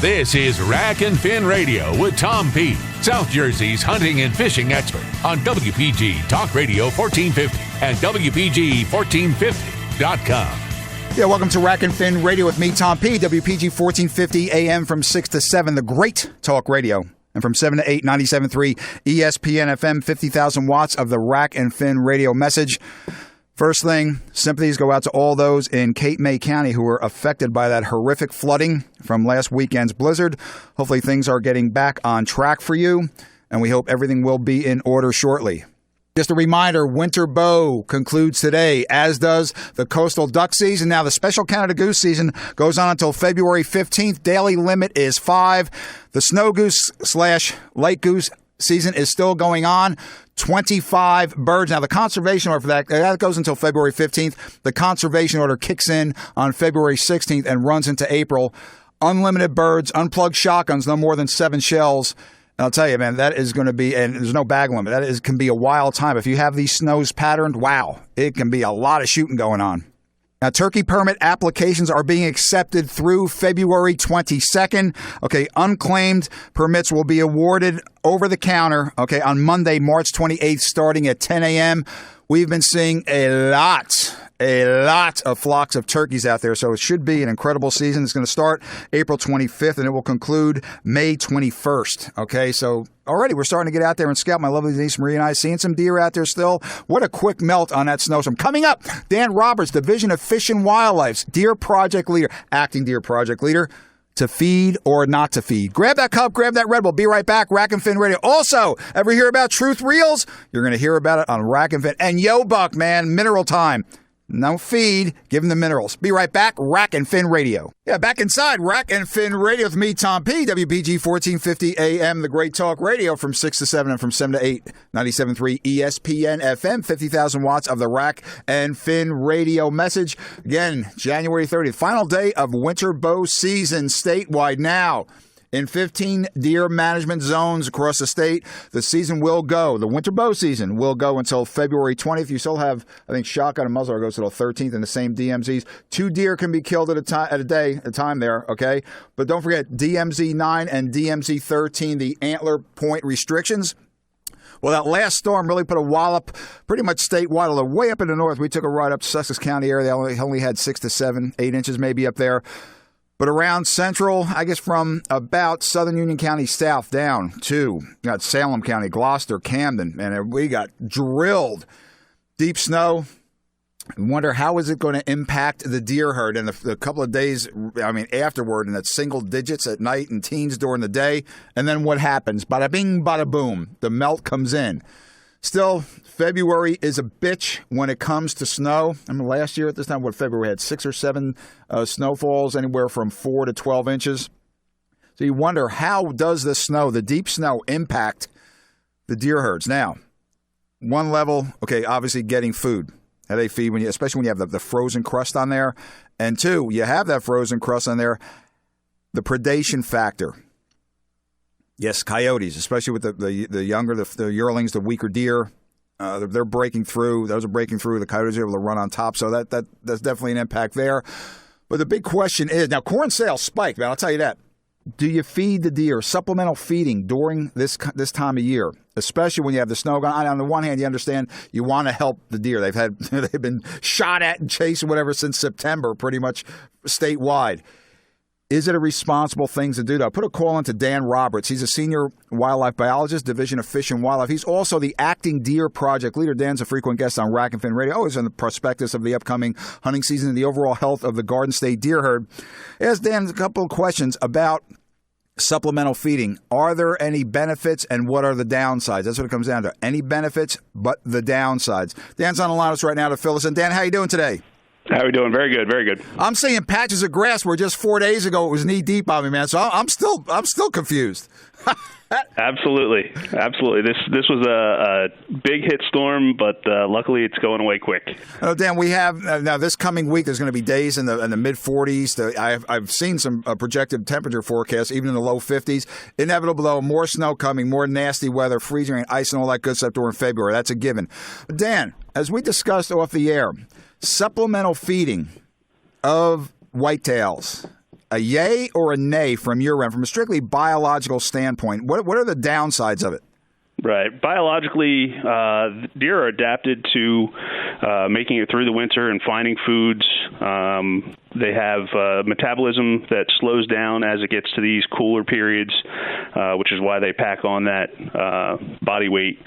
This is Rack and Fin Radio with Tom P., South Jersey's hunting and fishing expert on WPG Talk Radio 1450 and WPG1450.com. Yeah, welcome to Rack and Fin Radio with me, Tom P., WPG 1450 AM from 6 to 7, the great talk radio. And from 7 to 8, 97.3 ESPN FM, 50,000 watts of the Rack and Fin Radio message. First thing, sympathies go out to all those in Cape May County who were affected by that horrific flooding from last weekend's blizzard. Hopefully things are getting back on track for you, and we hope everything will be in order shortly. Just a reminder, winter bow concludes today, as does the coastal duck season. Now, the special Canada goose season goes on until February 15th. Daily limit is 5. The snow goose / light goose season is still going on. 25 birds. Now, the conservation order for that goes until February 15th. The conservation order kicks in on February 16th and runs into April. Unlimited birds, unplugged shotguns, no more than 7 shells. And I'll tell you, man, that is going to be, and there's no bag limit. That can be a wild time. If you have these snows patterned, wow, it can be a lot of shooting going on. Now, turkey permit applications are being accepted through February 22nd. Okay, unclaimed permits will be awarded over the counter, okay, on Monday, March 28th, starting at 10 a.m. We've been seeing a lot of flocks of turkeys out there, so it should be an incredible season. It's going to start April 25th, and it will conclude May 21st, okay? So already we're starting to get out there and scout. My lovely Denise Marie and I seeing some deer out there still. What a quick melt on that snowstorm. Coming up, Dan Roberts, Division of Fish and Wildlife's Deer Project Leader, Acting Deer Project Leader. To feed or not to feed. Grab that cup, grab that Red Bull. Be right back. Rack and Fin Radio. Also, ever hear about Truth Reels? You're going to hear about it on Rack and Fin. And Yo Buck, man, mineral time. No feed, give them the minerals. Be right back. Rack and Fin Radio. Yeah, back inside Rack and Fin Radio with me, Tom P., WPG 1450 AM, the great talk radio from 6 to 7 and from 7 to 8, 97.3 ESPN FM, 50,000 watts of the Rack and Fin Radio message. Again, January 30th, final day of winter bow season statewide now. In 15 deer management zones across the state, the season will go. The winter bow season will go until February 20th. You still have, I think, shotgun and muzzleloader goes until 13th in the same DMZs. 2 deer can be killed at a time there, okay? But don't forget, DMZ 9 and DMZ 13, the antler point restrictions. Well, that last storm really put a wallop pretty much statewide. Although way up in the north, we took a ride up to Sussex County area. They only had 6 to 7, 8 inches maybe up there. But around central, I guess from about southern Union County south down to you got Salem County, Gloucester, Camden, and we got drilled. Deep snow. I wonder how is it going to impact the deer herd in the couple of days, afterward, and that's single digits at night and teens during the day. And then what happens? Bada bing, bada boom. The melt comes in. Still, February is a bitch when it comes to snow. I mean, last year at this time, February had 6 or 7 snowfalls, anywhere from 4 to 12 inches. So you wonder, how does the snow, the deep snow, impact the deer herds? Now, one level, okay, obviously getting food. How they feed, especially when you have the frozen crust on there. And 2, you have that frozen crust on there, the predation factor. Yes, coyotes, especially with the younger, the yearlings, the weaker deer, they're breaking through. Those are breaking through. The coyotes are able to run on top, so that's definitely an impact there. But the big question is, now corn sales spiked, man, I'll tell you that. Do you feed the deer supplemental feeding during this time of year, especially when you have the snow going on? On the one hand, you understand you want to help the deer. They've been shot at and chased or whatever since September, pretty much statewide. Is it a responsible thing to do? I put a call into Dan Roberts. He's a senior wildlife biologist, Division of Fish and Wildlife. He's also the acting deer project leader. Dan's a frequent guest on Rack and Fin Radio, always on the prospectus of the upcoming hunting season and the overall health of the Garden State deer herd. I asked Dan a couple of questions about supplemental feeding. Are there any benefits and what are the downsides? That's what it comes down to. Any benefits, but the downsides. Dan's on the line with us right now to fill us in. Dan, how you doing today? How are we doing? Very good, very good. I'm seeing patches of grass where just 4 days ago it was knee deep on me, man. So I'm still confused. Absolutely. This was a big hit storm, but luckily it's going away quick. Dan, we have now this coming week. There's going to be days in the mid 40s. I've seen some projected temperature forecasts, even in the low 50s. Inevitable though, more snow coming, more nasty weather, freezing rain, ice, and all that good stuff during February. That's a given. But Dan, as we discussed off the air, supplemental feeding of whitetails a yay or a nay from your end, from a strictly biological standpoint? What are the downsides of it? Right. Biologically, deer are adapted to making it through the winter and finding foods. They have metabolism that slows down as it gets to these cooler periods, which is why they pack on that body weight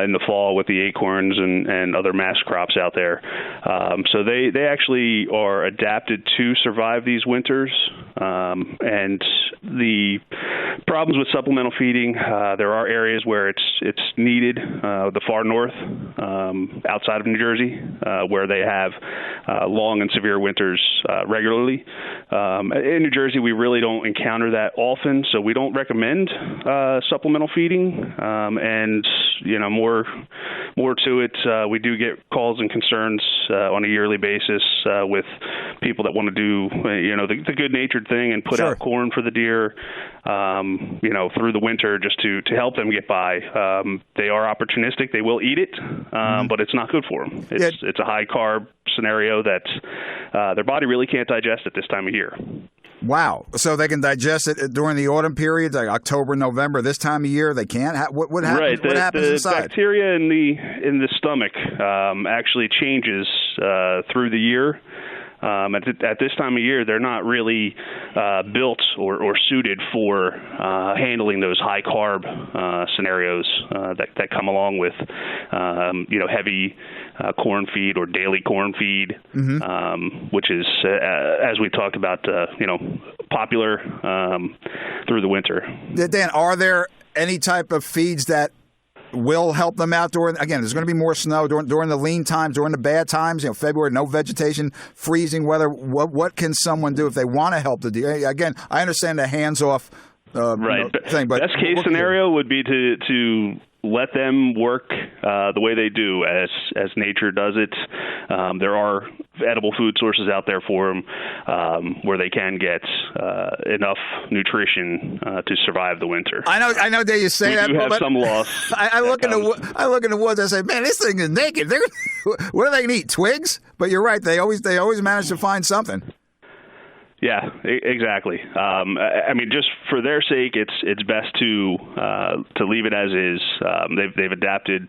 in the fall with the acorns and other mast crops out there. So they actually are adapted to survive these winters. And the problems with supplemental feeding, there are areas where it's needed, the far north, outside of New Jersey, where they have long and severe winters regularly. In New Jersey, we really don't encounter that often, so we don't recommend supplemental feeding. And more to it, we do get calls and concerns on a yearly basis with people that want to do the good-natured thing and put out corn for the deer through the winter just to help them get by. They are opportunistic. They will eat it, but it's not good for them. It's a high-carb scenario that their body really can't digest at this time of year. Wow. So they can digest it during the autumn periods, like October, November, this time of year? They can't? What happens, right. what happens inside? The bacteria in the stomach actually changes through the year. At this time of year, they're not really built or suited for handling those high carb scenarios that come along with heavy corn feed or daily corn feed, which is as we talked about popular through the winter. Dan, are there any type of feeds that will help them out there's going to be more snow during the lean times, during the bad times, February, no vegetation, freezing weather. What can someone do if they want to help the deer? Again, I understand the hands-off thing, but best case scenario would be to let them work the way they do as nature does it. There are edible food sources out there for them where they can get enough nutrition to survive the winter. I know that you say that. We do have some loss. I look in the woods. I say, man, this thing is naked. What do they need? Twigs? But you're right. They always manage to find something. Yeah, exactly. Just for their sake, it's best to leave it as is. They've adapted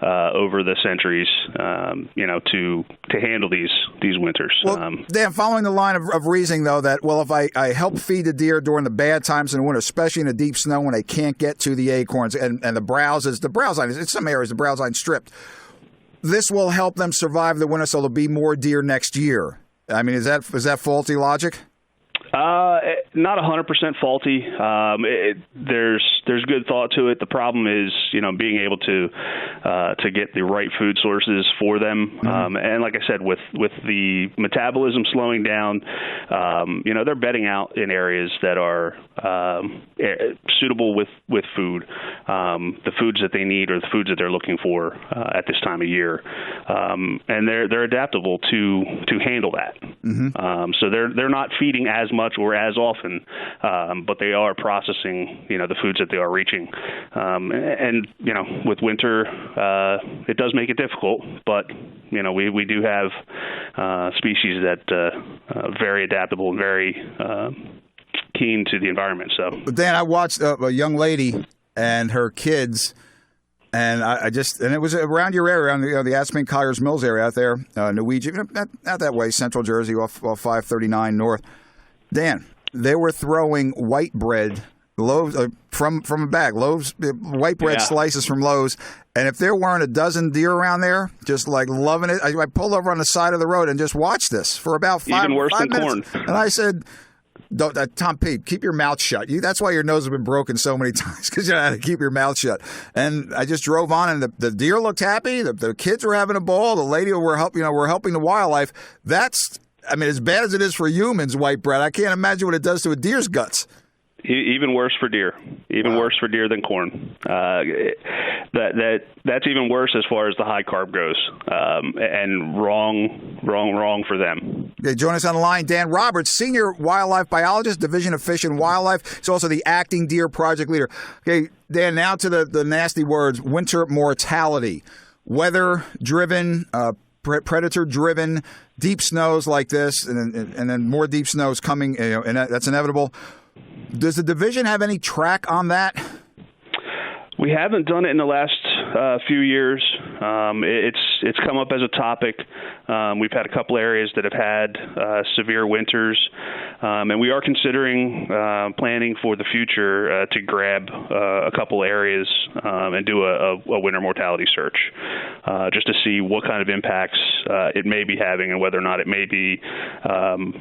over the centuries, to handle these winters. Well, Dan, following the line of reasoning, though, that if I help feed the deer during the bad times in the winter, especially in the deep snow when they can't get to the acorns and the browse line, in some areas the browse line stripped, this will help them survive the winter, so there'll be more deer next year. I mean, is that faulty logic? Not 100% faulty. There's good thought to it. The problem is, being able to get the right food sources for them. And like I said, with the metabolism slowing down, they're bedding out in areas that are suitable with food. The foods that they need or the foods that they're looking for at this time of year, and they're adaptable to handle that. So they're not feeding as much or as often, but they are processing, the foods that they are reaching. And with winter, it does make it difficult, but, we do have species that very adaptable and very keen to the environment. So, Dan, I watched a young lady and her kids, and it was around your area, around the Aspen Colliers Mills area out there, Norwegian, not that way, Central Jersey, off 539 North. Dan, they were throwing white bread loaves from a bag, white bread slices from Lowe's, and if there weren't a dozen deer around there, just like loving it, I pulled over on the side of the road and just watched this for about 5 minutes. Even worse than corn. And I said, Tom P., keep your mouth shut. That's why your nose has been broken so many times, because you know how to keep your mouth shut. And I just drove on, and the deer looked happy. The kids were having a ball. The lady were helping the wildlife. That's, as bad as it is for humans, white bread, I can't imagine what it does to a deer's guts. Even worse for deer. Worse for deer than corn. That's even worse as far as the high carb goes, and wrong for them. Okay, join us on the line, Dan Roberts, Senior Wildlife Biologist, Division of Fish and Wildlife. He's also the Acting Deer Project Leader. Okay, Dan, now to the nasty words, winter mortality. Weather-driven, predator-driven deep snows like this, and then more deep snows coming, and that's inevitable. Does the division have any track on that? We haven't done it in the last few years. It's come up as a topic. We've had a couple areas that have had severe winters, and we are considering planning for the future to grab a couple areas and do a winter mortality search, just to see what kind of impacts it may be having and whether or not it may be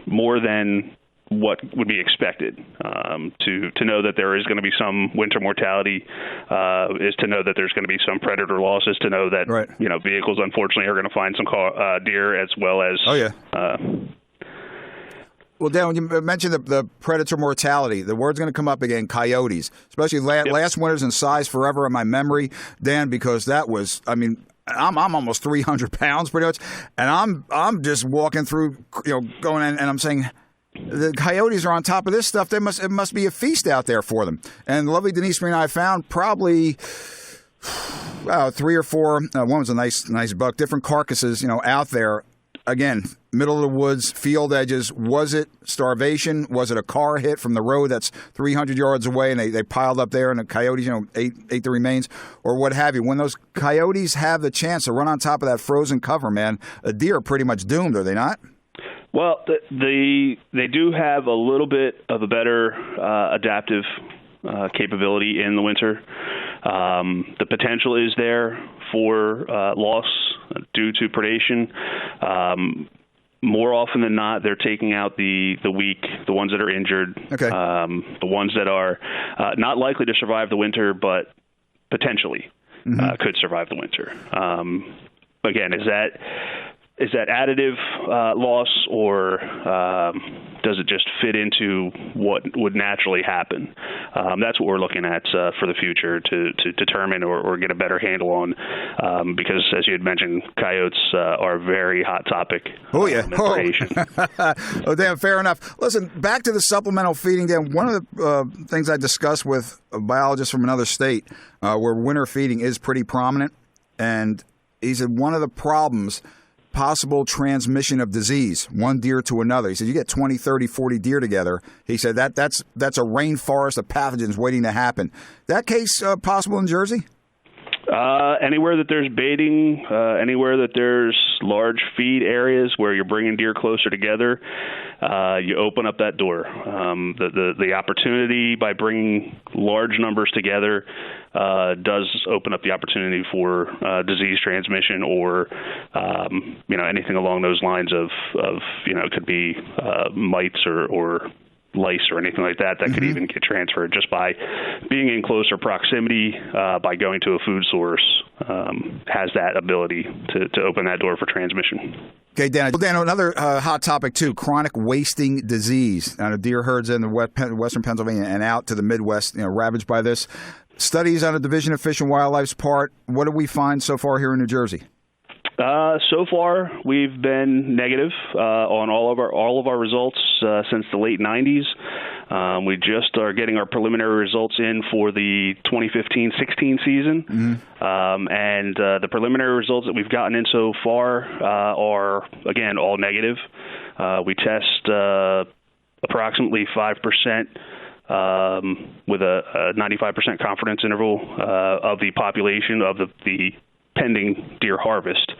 more than what would be expected. To know that there is going to be some winter mortality is to know that there's going to be some predator losses, to know that right. Vehicles unfortunately are going to find some deer as well as. Oh yeah. Well, Dan, when you mentioned the predator mortality, the word's going to come up again, coyotes, especially last winter's in size forever in my memory, Dan, because that was, I'm almost 300 pounds pretty much, and I'm just walking through, going in, and I'm saying, the coyotes are on top of this stuff. It must be a feast out there for them. And lovely Denise Marine and I found probably 3 or 4. One was a nice buck. Different carcasses, out there. Again, middle of the woods, field edges. Was it starvation? Was it a car hit from the road that's 300 yards away and they piled up there and the coyotes, ate the remains, or what have you? When those coyotes have the chance to run on top of that frozen cover, man, a deer are pretty much doomed, are they not? Well, they do have a little bit of a better adaptive capability in the winter. The potential is there for loss due to predation. More often than not, they're taking out the weak, the ones that are injured, okay. The ones that are not likely to survive the winter, but potentially could survive the winter. Again, is that additive loss, or does it just fit into what would naturally happen? That's what we're looking at for the future to determine or get a better handle on, because, as you had mentioned, coyotes are a very hot topic. Oh, yeah. Oh, Dan, fair enough. Listen, back to the supplemental feeding, Dan. One of the things I discussed with a biologist from another state where winter feeding is pretty prominent, and he said one of the problems, possible transmission of disease, one deer to another. He said, you get 20, 30, 40 deer together. He said that's a rainforest of pathogens waiting to happen. That case possible in Jersey? Anywhere that there's baiting, anywhere that there's large feed areas where you're bringing deer closer together, you open up that door. The opportunity by bringing large numbers together does open up the opportunity for disease transmission, or anything along those lines of it could be mites or lice or anything like that could even get transferred just by being in closer proximity, by going to a food source, has that ability to open that door for transmission. Okay, Dan, another hot topic, too, chronic wasting disease. Now, the deer herds in the western Pennsylvania and out to the Midwest, ravaged by this. Studies on the Division of Fish and Wildlife's part, what do we find so far here in New Jersey? So far, we've been negative on all of our results since the late 90s. We just are getting our preliminary results in for the 2015-16 season, and the preliminary results that we've gotten in so far are, again, all negative. We test approximately 5%. With a 95% confidence interval of the population of the pending deer harvest.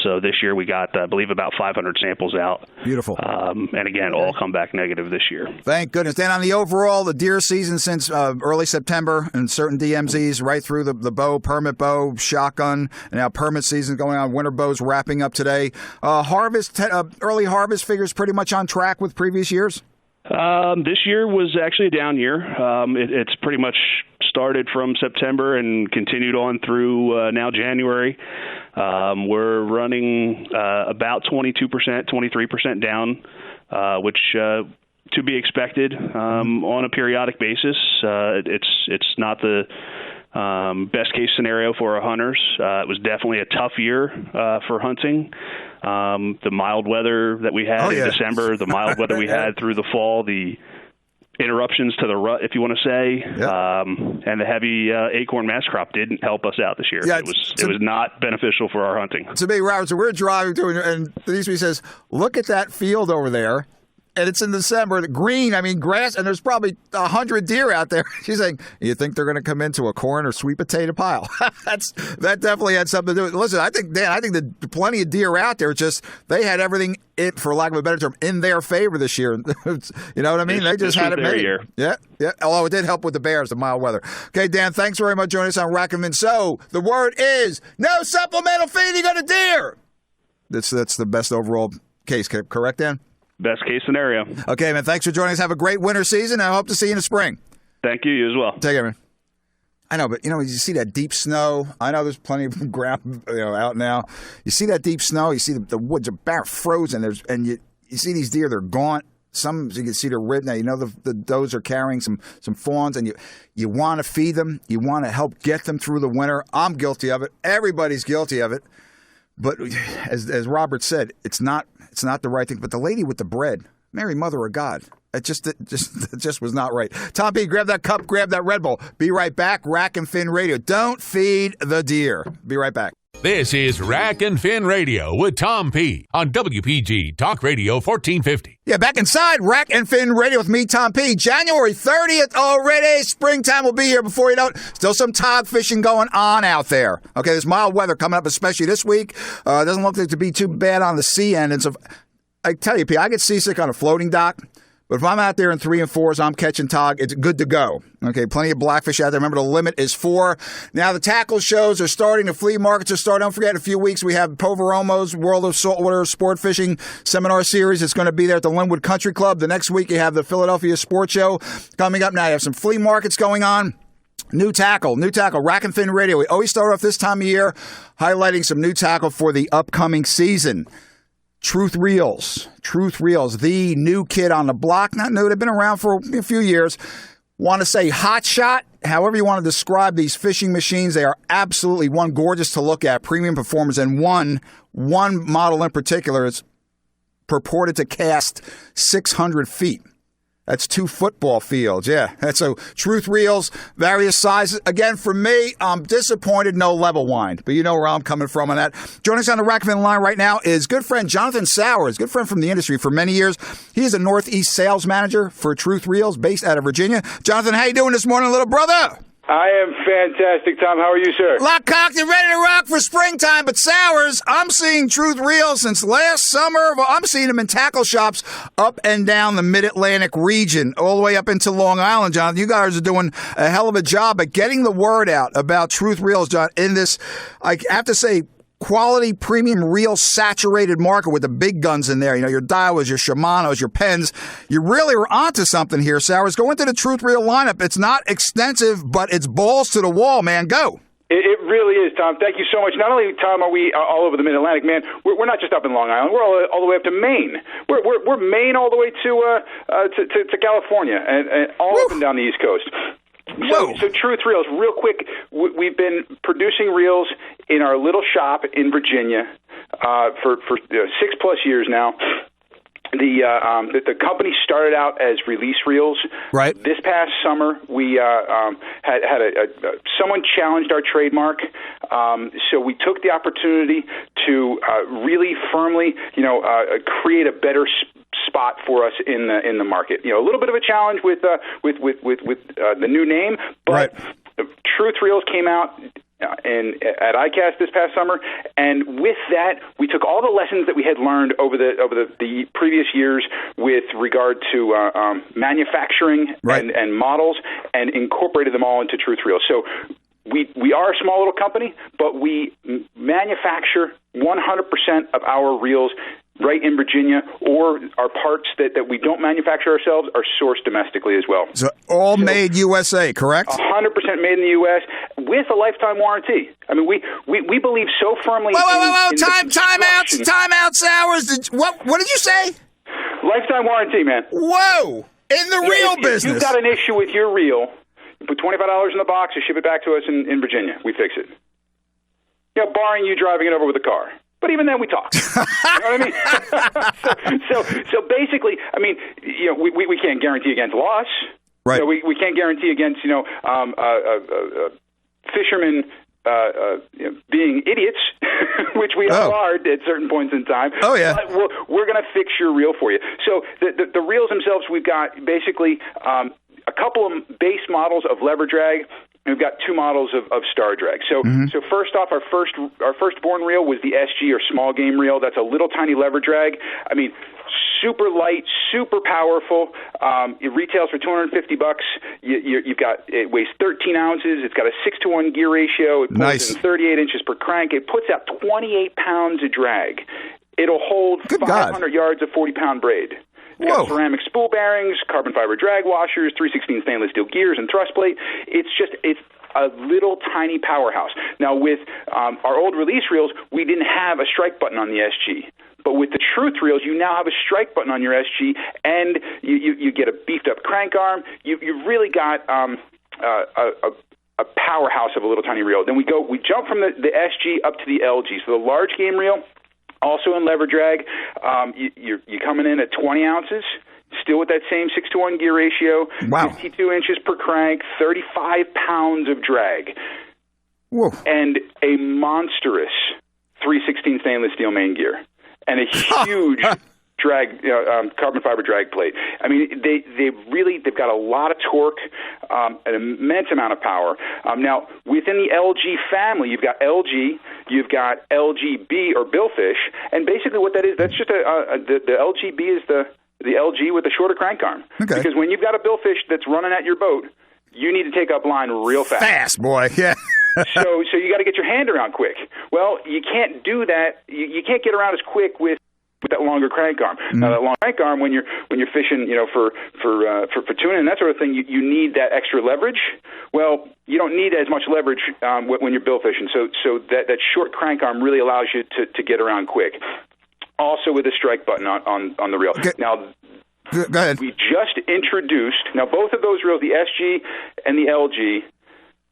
So this year we got, I believe, about 500 samples out. Beautiful. And again, all come back negative this year. Thank goodness. Dan, on the overall, the deer season since early September and certain DMZs right through the bow, permit bow, shotgun, and now permit season going on. Winter bows wrapping up today. Early harvest figures pretty much on track with previous years? This year was actually a down year. It's pretty much started from September and continued on through now January. We're running about 22%, 23% down, which to be expected on a periodic basis. It's not the best case scenario for our hunters. It was definitely a tough year for hunting. The mild weather that we had in December, the mild weather we had through the fall, the interruptions to the rut, if you want to say, Yeah. and the heavy acorn mass crop didn't help us out this year. Yeah, it was not beneficial for our hunting. To me, Robert, so we're driving to, and Denise says, "Look at that field over there." And it's in December, green, grass, and there's probably 100 deer out there. She's saying, you think they're going to come into a corn or sweet potato pile? That definitely had something to do with it. Listen, I think there's plenty of deer out there. Just they had everything, for lack of a better term, in their favor this year. You know what I mean? They just had it made. Year. Yeah. Although it did help with the bears, the mild weather. Okay, Dan, thanks very much for joining us on Rack and Fin. So the word is no supplemental feeding on a deer. That's the best overall case, correct, Dan? Best case scenario. Okay, man. Thanks for joining us. Have a great winter season. I hope to see you in the spring. Thank you. You as well. Take care, man. I know, but you see that deep snow. I know there's plenty of ground out now. You see that deep snow. You see the woods are bare frozen. And you see these deer. They're gaunt. Some you can see they're rid. Now you know the does are carrying some fawns, and you want to feed them. You want to help get them through the winter. I'm guilty of it. Everybody's guilty of it. But as Robert said, it's not the right thing. But the lady with the bread, Mary, Mother of God, it just was not right. Tom P., grab that cup, grab that Red Bull. Be right back. Rack and Fin Radio. Don't feed the deer. Be right back. This is Rack and Fin Radio with Tom P. on WPG Talk Radio 1450. Yeah, back inside Rack and Fin Radio with me, Tom P. January 30th already. Springtime will be here before you know it. Still some tog fishing going on out there. Okay, there's mild weather coming up, especially this week. It doesn't look like to be too bad on the sea end. And so, I tell you, P, I get seasick on a floating dock. But if I'm out there in 3 and 4s, I'm catching tog, it's good to go. Okay, plenty of blackfish out there. Remember, the limit is 4. Now, the tackle shows are starting. The flea markets are starting. Don't forget, in a few weeks, we have Poveromo's World of Saltwater Sport Fishing Seminar Series. It's going to be there at the Linwood Country Club. The next week, you have the Philadelphia Sports Show coming up. Now, you have some flea markets going on. New tackle, Rack and Fin Radio. We always start off this time of year highlighting some new tackle for the upcoming season. Truth Reels, the new kid on the block. Not new, they've been around for a few years. Want to say hot shot, however you want to describe these fishing machines. They are absolutely, one, gorgeous to look at, premium performance, and one model in particular is purported to cast 600 feet. That's 2 football fields, yeah. That's so Truth Reels, various sizes. Again, for me, I'm disappointed, no level wind. But you know where I'm coming from on that. Joining us on the Rack and Fin line right now is good friend Jonathan Sowers, good friend from the industry for many years. He is a Northeast sales manager for Truth Reels based out of Virginia. Jonathan, how you doing this morning, little brother? I am fantastic, Tom. How are you, sir? Lock, cocked, and ready to rock for springtime. But Sowers, I'm seeing Truth Reels since last summer. I'm seeing them in tackle shops up and down the Mid-Atlantic region, all the way up into Long Island, Jonathan. You guys are doing a hell of a job at getting the word out about Truth Reels, John, in this, I have to say, quality premium reel saturated market with the big guns in there. You know, your Daiwas, your Shimano's, your Penns. You really are onto something here, Sowers. Go into the Truth Reel lineup. It's not extensive, but it's balls to the wall, man. Go. It really is, Tom. Thank you so much. Not only, Tom, are we all over the Mid-Atlantic, man, we're not just up in Long Island. We're all the way up to Maine. We're Maine all the way to California and all up and down the East Coast. So Truth Reels, real quick, we've been producing reels in our little shop in Virginia for 6+ years now. The company started out as release reels. Right. This past summer, we had someone challenged our trademark, so we took the opportunity to really firmly, create a better spot for us in the market. A little bit of a challenge with the new name, but right. Truth Reels came out at ICAST this past summer, and with that, we took all the lessons that we had learned over the previous years with regard to manufacturing right. and models, and incorporated them all into Truth Reels. So we are a small little company, but we manufacture 100% of our reels right in Virginia, or our parts that we don't manufacture ourselves are sourced domestically as well. So all made USA, correct? 100% made in the U.S. with a lifetime warranty. I mean, we believe so firmly. Whoa! Time out, Sowers. What did you say? Lifetime warranty, man. Whoa! In the reel business. If you've got an issue with your reel, you put $25 in the box and ship it back to us in Virginia. We fix it. Barring you driving it over with a car. But even then, we talk. You know what I mean? so basically, I mean, we can't guarantee against loss. Right. We can't guarantee against fishermen being idiots, which we all are at certain points in time. Oh yeah. But we're going to fix your reel for you. So the reels themselves, we've got basically a couple of base models of lever drag. We've got two models of star drag. So first off, our firstborn reel was the SG or small game reel. That's a little tiny lever drag. I mean, super light, super powerful. It retails for $250. You've got, it weighs 13 ounces. It's got a 6-to-1 gear ratio. It pulls in 38 inches per crank. It puts out 28 pounds of drag. It'll hold 500 yards of 40-pound braid. It's got ceramic spool bearings, carbon fiber drag washers, 3/16 stainless steel gears and thrust plate. It's a little tiny powerhouse. Now, with our old release reels, we didn't have a strike button on the SG. But with the Truth reels, you now have a strike button on your SG, and you get a beefed-up crank arm. You've really got a powerhouse of a little tiny reel. Then we jump from the SG up to the LG. So the large game reel, also in lever drag, you're coming in at 20 ounces, still with that same 6-to-1 gear ratio, 52 inches per crank, 35 pounds of drag, and a monstrous 3/16 stainless steel main gear, and a huge carbon fiber drag plate. I mean, they've got a lot of torque, an immense amount of power. Now, within the LG family, you've got LG, you've got LGB or billfish, and basically what that is, that's just the LGB is the LG with a shorter crank arm. Okay. Because when you've got a billfish that's running at your boat, you need to take up line real fast. Fast, boy, yeah. So you got to get your hand around quick. Well, you can't do that. You can't get around as quick with that longer crank arm. Now, that long crank arm, when you're fishing, for tuna and that sort of thing, you need that extra leverage. Well, you don't need as much leverage when you're bill fishing. So that short crank arm really allows you to get around quick. Also with a strike button on the reel. Okay. Now, go ahead. We just introduced, now both of those reels, the SG and the LG,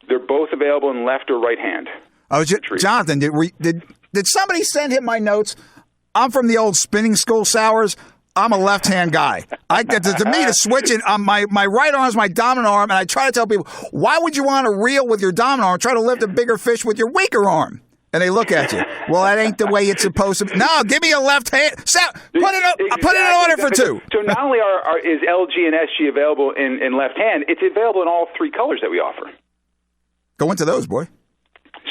they're both available in left or right hand. Oh, Jonathan, did somebody send him my notes? I'm from the old spinning school, Sowers. I'm a left-hand guy. To me, to switch it, my right arm is my dominant arm, and I try to tell people, why would you want to reel with your dominant arm? Try to lift a bigger fish with your weaker arm. And they look at you. Well, that ain't the way it's supposed to be. No, give me a left hand. Put it in order for two. So not only is LG and SG available in left hand, it's available in all three colors that we offer. Go into those, boy.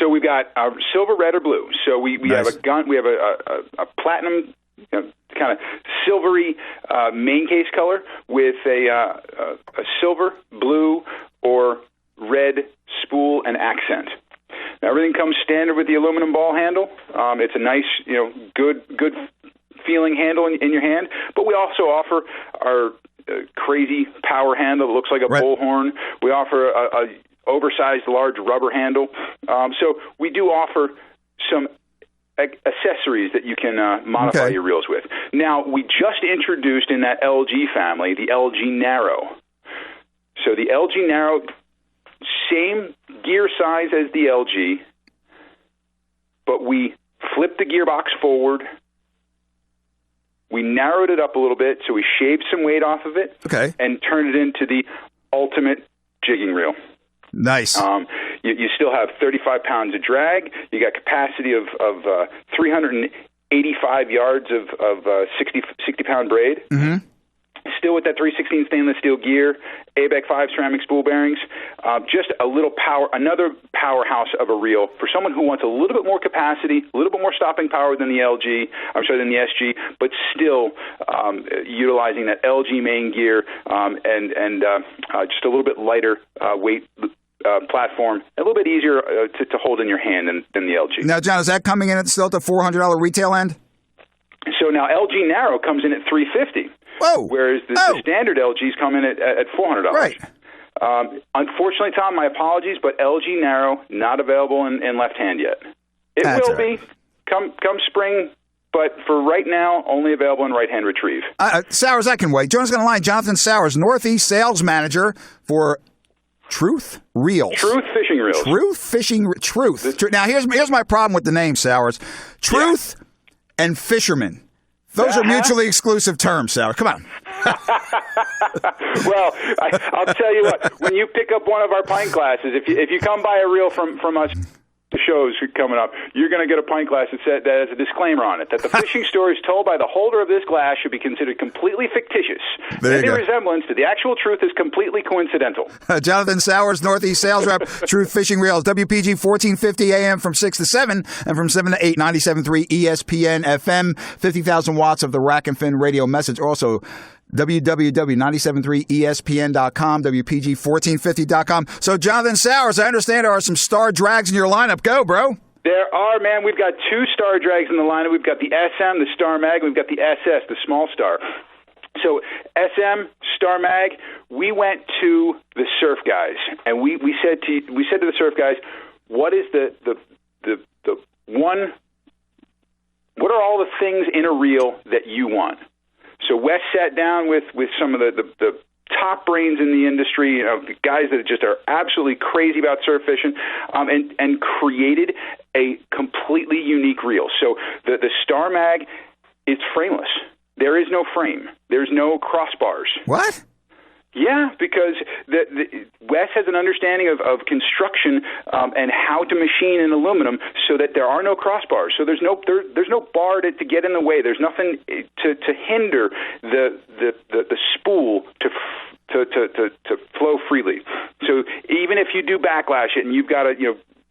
So we've got silver, red, or blue. So we have a gun. We have a platinum, kind of silvery main case color with a silver, blue, or red spool and accent. Now, everything comes standard with the aluminum ball handle. It's a nice, good feeling handle in your hand. But we also offer our crazy power handle that looks like a bullhorn. We offer a oversized large rubber handle. So we do offer some accessories that you can modify your reels with. Now, we just introduced in that LG family the LG Narrow. So the LG Narrow, same gear size as the LG, but we flipped the gearbox forward. We narrowed it up a little bit, so we shaved some weight off of it and turned it into the ultimate jigging reel. Nice. You still have 35 pounds of drag. You got capacity of 385 yards of 60-pound braid. Mm-hmm. Still with that 3/16 stainless steel gear, ABEC 5 ceramic spool bearings. Just a little power, another powerhouse of a reel for someone who wants a little bit more capacity, a little bit more stopping power than the than the SG, but still utilizing that LG main gear and just a little bit lighter weight platform, a little bit easier to hold in your hand than the LG. Now, John, is that coming in still at the $400 retail end? So now LG Narrow comes in at $350. Whoa. Whereas the standard LGs come in at $400. Right. Unfortunately, Tom, my apologies, but LG Narrow not available in left hand yet. It will be come spring, but for right now, only available in right hand retrieve. Sowers, I can wait. Join us on the line. Jonathan Sowers, Northeast Sales Manager for Truth Reels. Truth Fishing Reels. Truth. Now, here's my problem with the name, Sowers. Truth. Yeah. and fisherman. Those are mutually exclusive terms, Sal. Come on. Well, I'll tell you what. When you pick up one of our pint glasses, if you come by a reel from us, the shows coming up, you're going to get a pint glass that has a disclaimer on it that the fishing stories told by the holder of this glass should be considered completely fictitious. Any resemblance to the actual truth is completely coincidental. Jonathan Sowers, Northeast Sales Rep, Truth Fishing Reels, WPG 1450 AM from 6 to 7 and from 7 to 8, 97.3 ESPN FM, 50,000 watts of the Rack and Fin radio message. Also, www.973espn.com, WPG1450.com. So, Jonathan Sowers, I understand there are some star drags in your lineup. Go, bro. There are, man. We've got 2 star drags in the lineup. We've got the SM, the Star Mag. We've got the SS, the Small Star. So, SM, Star Mag, we went to the surf guys, and we said to the surf guys, what is the one? What are all the things in a reel that you want? So Wes sat down with some of the top brains in the industry, the guys that just are absolutely crazy about surf fishing, and created a completely unique reel. So the Star Mag is frameless. There is no frame. There's no crossbars. What? Yeah, because Wes has an understanding of construction and how to machine in aluminum so that there are no crossbars. So there's no bar to get in the way. There's nothing to hinder the spool to flow freely. So even if you do backlash it and you've got to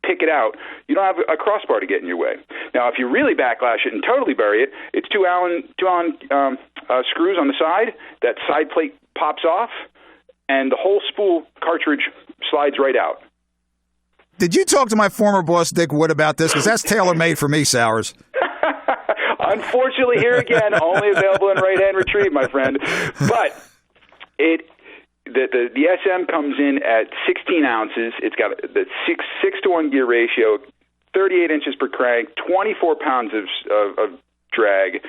pick it out, you don't have a crossbar to get in your way. Now, if you really backlash it and totally bury it, it's two Allen screws on the side. That side plate pops off, and the whole spool cartridge slides right out. Did you talk to my former boss, Dick Wood, about this? Because that's tailor-made for me, Sowers. Unfortunately, here again, only available in right-hand retrieve, my friend. But the SM comes in at 16 ounces. It's got the 6-to-1 gear ratio, 38 inches per crank, 24 pounds of drag,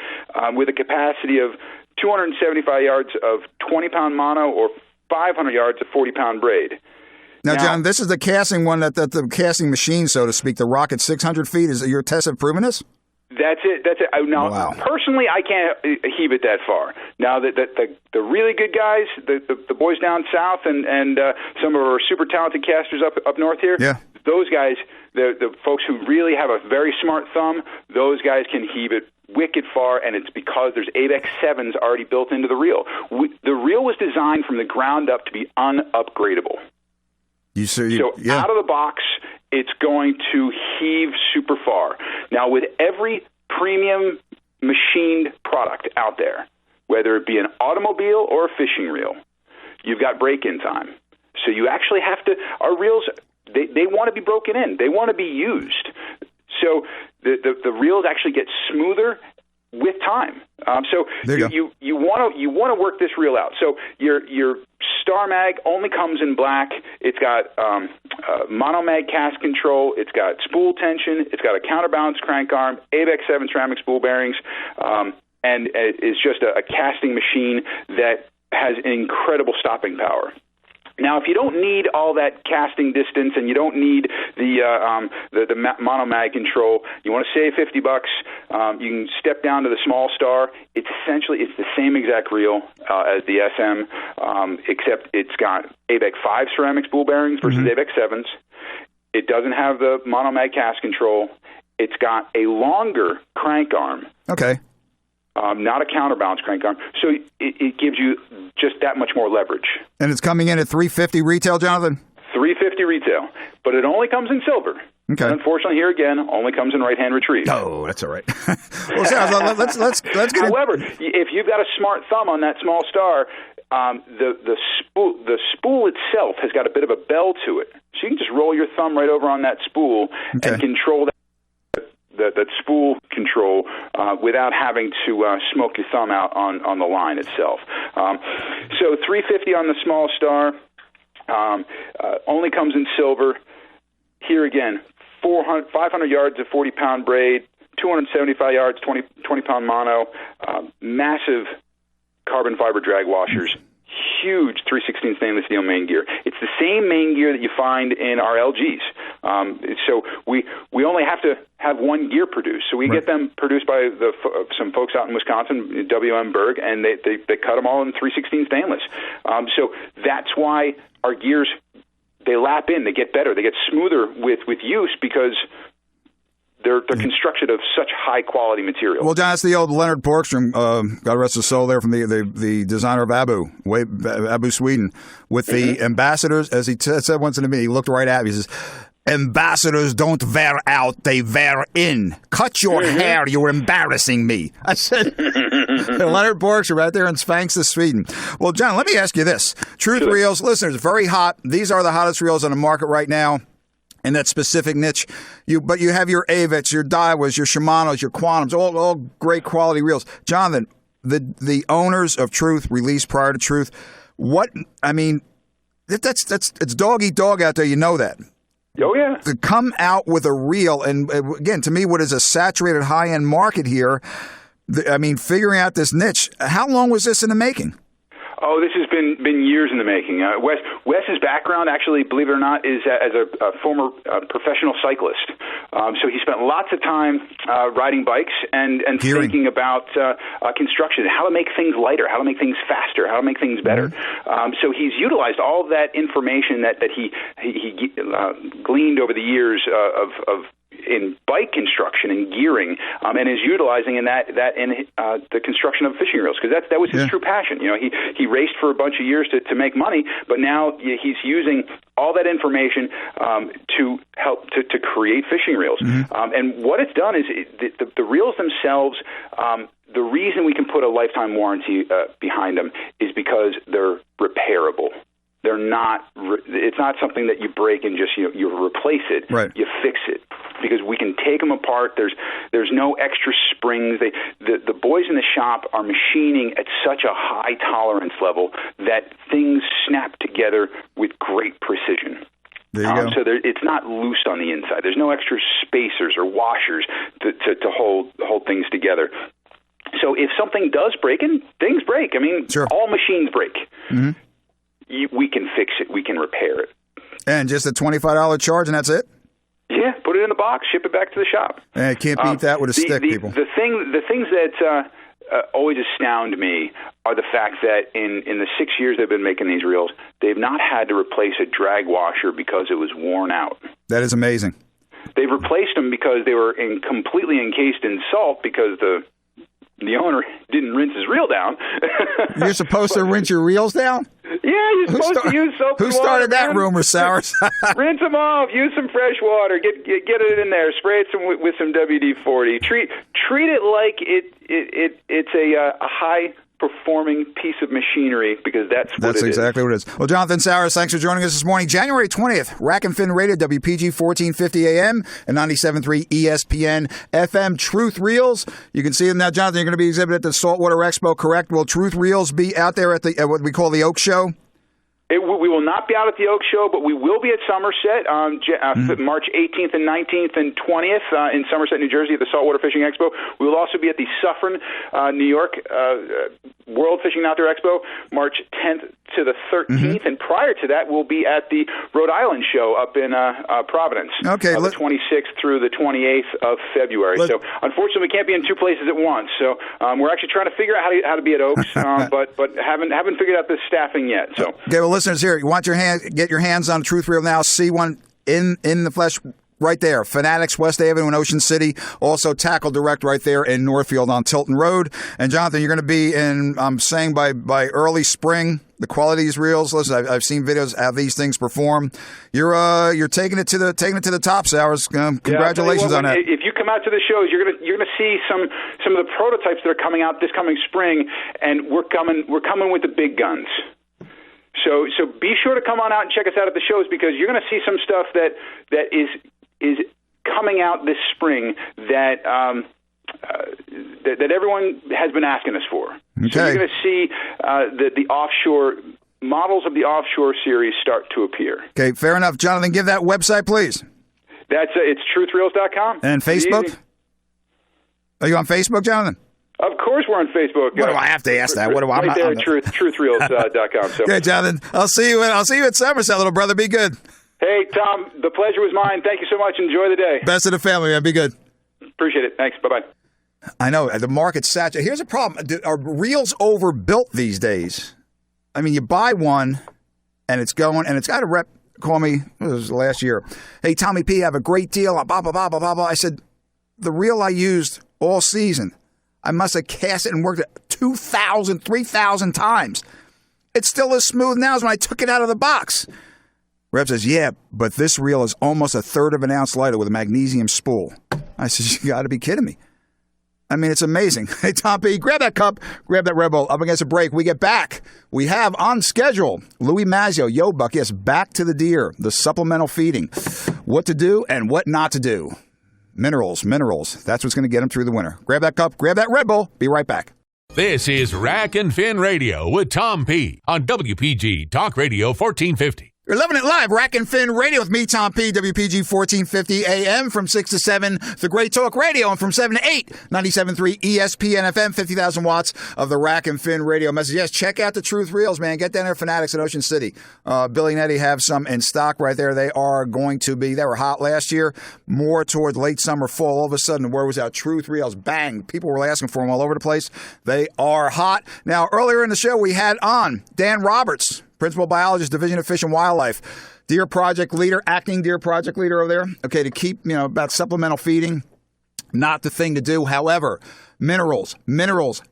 with a capacity of 275 yards of 20-pound mono or 500 yards of 40-pound braid. Now, John, this is the casting one, that the casting machine, so to speak, the Rocket 600 feet. Is your tests have proven this? That's it. Now, Personally, I can't heave it that far. Now, the really good guys, the boys down south, and some of our super talented casters up north here, those guys, the folks who really have a very smart thumb, those guys can heave it wicked far, and it's because there's ABEX 7s already built into the reel. The reel was designed from the ground up to be unupgradable. Out of the box, it's going to heave super far. Now, with every premium machined product out there, whether it be an automobile or a fishing reel, you've got break-in time. So you actually have to, our reels, they want to be broken in. They want to be used. So the reels actually get smoother with time. So you want to work this reel out. So your Star Mag only comes in black. It's got mono mag cast control. It's got spool tension. It's got a counterbalance crank arm, ABEX 7 ceramic spool bearings, and it's just a casting machine that has incredible stopping power. Now, if you don't need all that casting distance and you don't need the mono mag control, you want to save $50. You can step down to the Small Star. It's the same exact reel as the SM, except it's got ABEX 5 ceramic spool bearings versus ABEX 7s. It doesn't have the mono mag cast control. It's got a longer crank arm. Okay. Not a counterbalance crank arm. So it gives you just that much more leverage. And it's coming in at $350 retail, Jonathan? $350 retail, but it only comes in silver. Okay. And unfortunately, here again, only comes in right-hand retrieve. Oh, that's all right. Well, let's get. However, if you've got a smart thumb on that Small Star, the spool itself has got a bit of a bell to it, so you can just roll your thumb right over on that spool and control that spool control without having to smoke your thumb out on the line itself. So $350 on the Small Star, only comes in silver. Here again, 500 yards of 40-pound braid, 275 yards, 20-pound mono, massive carbon fiber drag washers, huge 3/16 stainless steel main gear. It's the same main gear that you find in our LGs. So we only have to have one gear produced. So we get them produced by some folks out in Wisconsin, WM Berg, and they cut them all in 316 stainless. So that's why our gears, they lap in, they get better, they get smoother with use because they're constructed of such high-quality material. Well, John, that's the old Leonard Borgstrom, God rest his soul there, from the designer of Abu Sweden, with the ambassadors, as he said once to me, he looked right at me, he says, ambassadors don't wear out, they wear in. Cut your hair, you're embarrassing me. I said, Leonard Borgstrom right there in Spanx, Sweden. Well, John, let me ask you this. Truth Reels, listeners, very hot. These are the hottest reels on the market right now. In that specific niche, but you have your Avets, your Daiwas, your Shimanos, your Quantums, all great quality reels. Jonathan, the owners of Truth, released prior to Truth, it's dog eat dog out there. You know that. Oh yeah. To come out with a reel, and again, to me, what is a saturated high end market here? Figuring out this niche. How long was this in the making? Oh, this has been years in the making. Wes's background, actually, believe it or not, is as a former professional cyclist. So he spent lots of time riding bikes and thinking about construction, how to make things lighter, how to make things faster, how to make things better. So he's utilized all of that information that he gleaned over the years in bike construction and gearing, and is utilizing in the construction of fishing reels, because that was his true passion. You know, he raced for a bunch of years to make money, but now he's using all that information to help to create fishing reels. And what it's done is the reels themselves. The reason we can put a lifetime warranty behind them is because they're repairable. They're not. It's not something that you break and just you replace it. Right. You fix it, because we can take them apart. There's no extra springs. The boys in the shop are machining at such a high tolerance level that things snap together with great precision. There you go. So it's not loose on the inside. There's no extra spacers or washers to hold things together. So if something does break, and things break, all machines break. We can fix it. We can repair it. And just a $25 charge, and that's it? Yeah, put it in the box, ship it back to the shop. And can't beat that with a stick, people. The things that always astound me are the fact that in the 6 years they've been making these reels, they've not had to replace a drag washer because it was worn out. That is amazing. They've replaced them because they were completely encased in salt, because the owner didn't rinse his reel down. You're supposed to rinse your reels down? Yeah, you're supposed to use soap and water. Who started that rumor, Sowers? Rinse them off. Use some fresh water. Get it in there. Spray it with some WD-40. Treat it like it's a high performing piece of machinery, because that's exactly what it is. Well, Jonathan Sowers, thanks for joining us this morning. January 20th, Rack and Fin Radio, WPG 1450 AM and 97.3 ESPN FM. Truth Reels. You can see them now, Jonathan. You're going to be exhibited at the Saltwater Expo, correct? Will Truth Reels be out there at what we call the Oak Show? We will not be out at the Oak Show, but we will be at Somerset on March 18th and 19th and 20th in Somerset, New Jersey, at the Saltwater Fishing Expo. We will also be at the Suffern, New York World Fishing and Outdoor Expo, March 10th to the 13th. And prior to that, we'll be at the Rhode Island Show up in Providence, the 26th through the 28th of February. So unfortunately, we can't be in two places at once. So we're actually trying to figure out how to be at Oaks, but haven't figured out the staffing yet. So. Okay, well, listeners, here, you want get your hands on a Truth Reel now. See one in the flesh right there. Fanatics, West Avenue in Ocean City. Also Tackle Direct right there in Northfield on Tilton Road. And Jonathan, you're going to be in, I'm saying by early spring, the quality of these reels. Listen, I've seen videos of how these things perform. You're taking it to the top, Sowers. Congratulations on that. If you come out to the shows, you're gonna see some of the prototypes that are coming out this coming spring, and we're coming with the big guns. So be sure to come on out and check us out at the shows, because you're going to see some stuff that is coming out this spring that everyone has been asking us for. Okay. So you're going to see the offshore models of the offshore series start to appear. Okay, fair enough. Jonathan, give that website, please. It's truthreels.com. And Facebook? Are you on Facebook, Jonathan? Of course we're on Facebook. What do I have to ask that? What do I? Right there at truthreels.com. So. Okay, Jonathan. I'll see you at Somerset, little brother. Be good. Hey, Tom, the pleasure was mine. Thank you so much. Enjoy the day. Best of the family, man. Be good. Appreciate it. Thanks. Bye-bye. I know the market's saturated. Here's a problem. Are reels overbuilt these days? I mean, you buy one and it's going, and it's got a rep. Call me, it was last year. Hey, Tommy P, have a great deal. Blah, blah, blah, blah, blah, blah. I said, the reel I used all season, I must have cast it and worked it 2,000, 3,000 times. It's still as smooth now as when I took it out of the box. Rep says, yeah, but this reel is almost a third of an ounce lighter with a magnesium spool. I said, you got to be kidding me. I mean, it's amazing. Hey, Tom P., grab that cup, grab that Red Bull. Up against a break. We get back. We have on schedule Louis Mazzeo, Yo Buck. Yes, back to the deer, the supplemental feeding. What to do and what not to do. Minerals. That's what's going to get them through the winter. Grab that cup, grab that Red Bull. Be right back. This is Rack and Fin Radio with Tom P. on WPG Talk Radio 1450. You're loving it live, Rack and Fin Radio with me, Tom P., WPG 1450 AM from 6 to 7, the Great Talk Radio, and from 7 to 8, 97.3 ESPN FM, 50,000 watts of the Rack and Fin Radio message. Yes, check out the Truth Reels, man. Get down there, Fanatics in Ocean City. Billy and Eddie have some in stock right there. They are going to be, they were hot last year, more toward late summer, fall. All of a sudden, the word was out, Truth Reels, bang. People were asking for them all over the place. They are hot. Now, earlier in the show, we had on Dan Roberts, Principal Biologist, Division of Fish and Wildlife, Deer Project Leader, acting Deer Project Leader over there. Okay, to keep, about supplemental feeding, not the thing to do. However, minerals,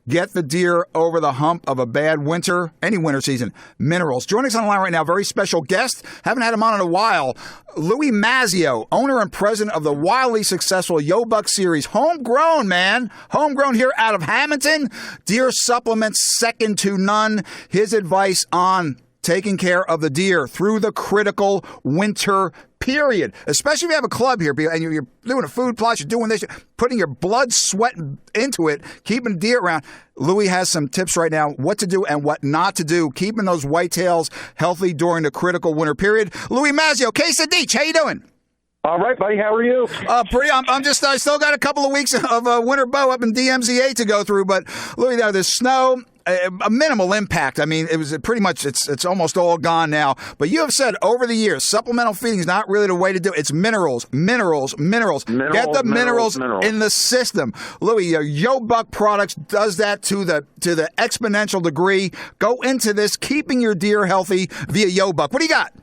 get the deer over the hump of a bad winter, any winter season. Minerals. Joining us on the line right now, very special guest. Haven't had him on in a while. Louis Mazzeo, owner and president of the wildly successful Yo Buck series. Homegrown, man. Homegrown here out of Hamilton. Deer supplements second to none. His advice on taking care of the deer through the critical winter period, especially if you have a club here and you're doing a food plot, you're doing this, you're putting your blood, sweat into it, keeping deer around. Louis has some tips right now, what to do and what not to do, keeping those whitetails healthy during the critical winter period. Louis Mazzeo, Casa Deach, how you doing? All right, buddy. How are you? Pretty. I still got a couple of weeks of winter bow up in DMZA to go through, but Louis, there's snow. A minimal impact. I mean, it was pretty much, it's almost all gone now. But you have said over the years, supplemental feeding is not really the way to do it. It's minerals. Get the minerals in the system. Louis, Yo Buck Products does that to the exponential degree. Go into this, keeping your deer healthy via Yo Buck. What do you got?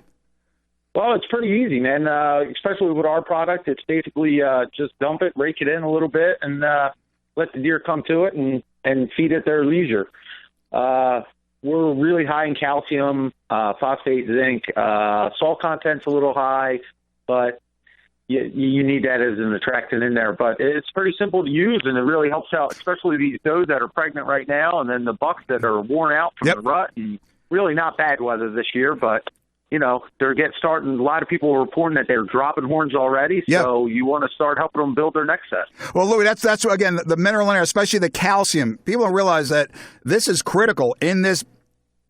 Well, it's pretty easy, man, especially with our product. It's basically just dump it, rake it in a little bit, and let the deer come to it and feed at their leisure. We're really high in calcium, phosphate, zinc. Salt content's a little high, but you need that as an attractant in there. But it's pretty simple to use, and it really helps out, especially these does that are pregnant right now, and then the bucks that are worn out from the rut. And really not bad weather this year, but they're getting started. A lot of people are reporting that they're dropping horns already, so you want to start helping them build their next set. Well, Louis, that's again, the mineral in there, especially the calcium. People don't realize that this is critical in this.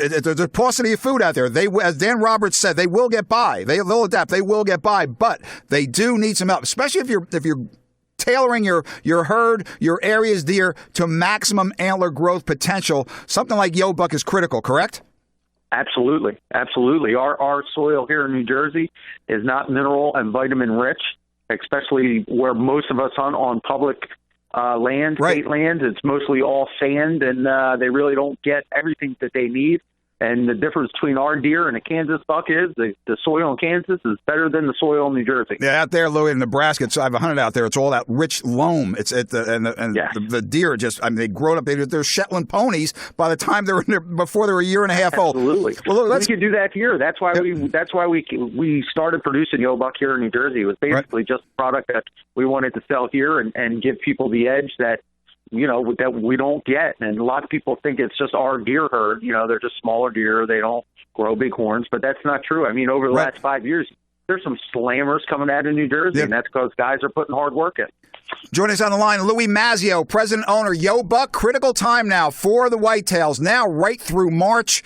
There's a paucity of food out there. They, as Dan Roberts said, they will get by. They'll adapt. They will get by, but they do need some help, especially if you're tailoring your herd, your area's deer to maximum antler growth potential. Something like Yo Buck is critical, correct? Absolutely. Our soil here in New Jersey is not mineral and vitamin rich, especially where most of us hunt on public land, state lands. It's mostly all sand, and they really don't get everything that they need. And the difference between our deer and a Kansas buck is the soil in Kansas is better than the soil in New Jersey. Yeah, out there, Louis, in Nebraska, I've hunted out there. It's all that rich loam. The deer they grow up. They're Shetland ponies by the time they were before they were a year and a half old. Absolutely. Well, we can do that here. That's why we started producing Yo Buck here in New Jersey. It was basically just a product that we wanted to sell here and give people the edge that we don't get. And a lot of people think it's just our deer herd. They're just smaller deer. They don't grow big horns, but that's not true. I mean, over the last 5 years, there's some slammers coming out of New Jersey, and that's because guys are putting hard work in. Joining us on the line, Louis Mazzeo, president owner, Yo Buck. Critical time now for the whitetails. Now right through March.